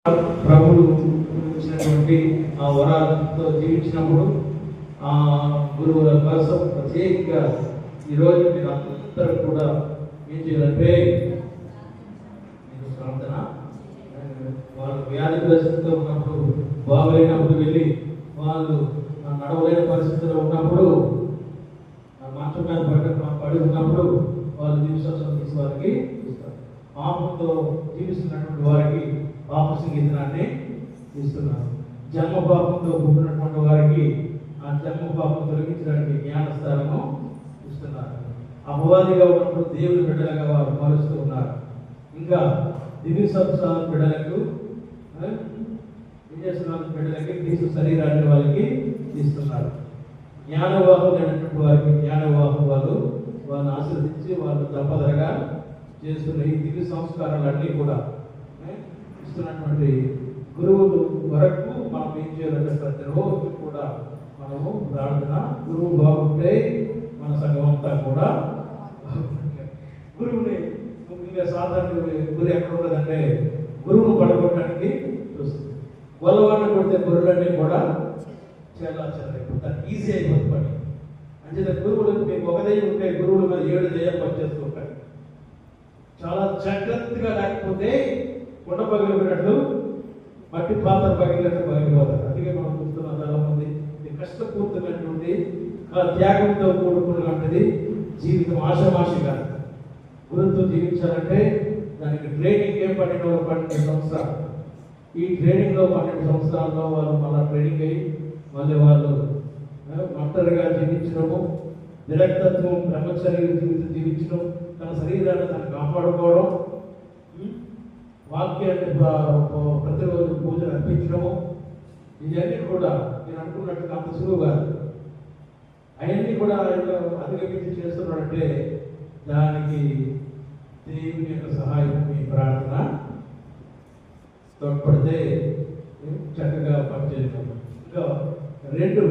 ప్రభుడు ఇచ్చినటువంటి ఆ వరాలతో జీవించినప్పుడు ఆ గురువుల కోసం ప్రత్యేకంగా ఈరోజు మీరు అందరూ కూడా ఏం చేయాలంటే ప్రార్థన వాళ్ళు వ్యాధిగ్రస్తులతో ఉన్నప్పుడు బాగలేనప్పుడు వెళ్ళి వాళ్ళు నడవలేని పరిస్థితుల్లో ఉన్నప్పుడు మంచం మీద పడి ఉన్నప్పుడు వాళ్ళు విశ్వాసం తీసి వారికి ఇస్తారు. పాపంతో జీవిస్తున్నటువంటి వారికి పాప సంగీతాన్ని ఇస్తున్నారు. జన్మ పాపంతో పుట్టినటువంటి వారికి ఆ జన్మ పాపం తొలగించడానికి జ్ఞానస్థానము ఇస్తున్నారు. అపవాదిగా ఉన్నప్పుడు దేవుని బిడ్డలుగా వారు మారుస్తూ ఉన్నారు. ఇంకా దివ్య సంస్థాన బిడ్డలకు బిడ్డలకి క్రీస్తు శరీరాన్ని వాళ్ళకి ఇస్తున్నారు. జ్ఞానవాహులైనటువంటి వారికి జ్ఞానవాహం వాళ్ళని ఆశ్రదించి వాళ్ళు తప్పదరగా చేస్తున్న ఈ దివ్య సంస్కారాలన్నీ కూడా ఇస్తున్నటువంటి గురువులు వరకు మనం ఏం చేయాలంటే ప్రతిరోజు కూడా మనము ప్రార్థన గురువు బాగుంటే మన సంఘం అంతా కూడా గురువుని ముఖ్యంగా సాధారణ గురి ఎక్కడ ఉన్నదంటే గురువును పడగొట్టడానికి చూస్తుంది. గొల్లవాడిని కొడితే గురువులన్నీ కూడా చాలా ఈజీ అయిపోతుంది పని. అంచేత గురువులు మీకు ఒక దయ్యం ఉంటే గురువుల మీద 7 దయ్యాలు పనిచేస్తూ ఉంటాయి. చాలా జాగ్రత్తగా లేకపోతే కొండ పగిలిపోయినట్లు మట్టి పాత్ర పగిలినట్టు పగిలిపోతారు. అందుకే మనం చూస్తున్నాం చాలా మంది కష్టపూర్తమైనటువంటి త్యాగంతో కూడుకున్నటువంటిది జీవితం ఆశామాషిగా గురువుతో జీవించాలంటే దానికి ట్రైనింగ్ 12 సంవత్సరాలు. ఈ ట్రైనింగ్లో 12 సంవత్సరాల్లో వాళ్ళు మళ్ళీ ట్రైనింగ్ అయ్యి మళ్ళీ వాళ్ళు ఒంటరిగా జీవించడము, విరక్తత్వం, బ్రహ్మచర్య జీవితం జీవించడం, తన శరీరాన్ని తను కాపాడుకోవడం, వాక్యాన్ని ప్రతిరోజు పూజలు అర్పించడము, ఇవన్నీ కూడా నేను అనుకున్నట్టుగా అంత సులువుగా అవన్నీ కూడా అధిగమించి చేస్తున్నాడంటే దానికి దేవుని యొక్క సహాయం మీ ప్రార్థన తోడ్పడితే చక్కగా పనిచేయడం. ఇంకా 2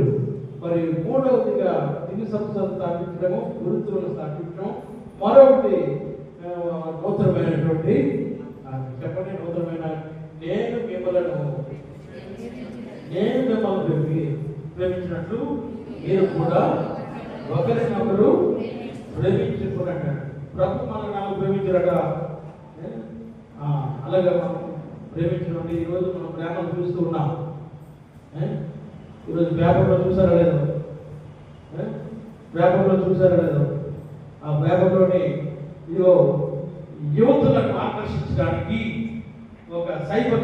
మరి 3వదిగా దివ్య సంస్థలు స్థాపించడము, గురుత్వాలను స్థాపించడం, మరొకటి నూతనమైనటువంటి చెప్పండి నూతనమైన నేను మిమ్మల్ని ప్రేమించినట్లు మీరు కూడా ఒకరినొకరు ప్రేమించుకున్నట్టు ప్రభు మనల్ని ప్రేమించారట. అలాగే మనం ప్రేమించడం ఈరోజు మనం ప్రేమను చూస్తూ ఉన్నాం. ఈరోజు పేపర్లో చూసారా లేదు? పేపర్లో చూసారా లేదు? ఆ పేపర్లోని ఇదిగో యువతులను ఆకర్షించడానికి ఒక సైబర్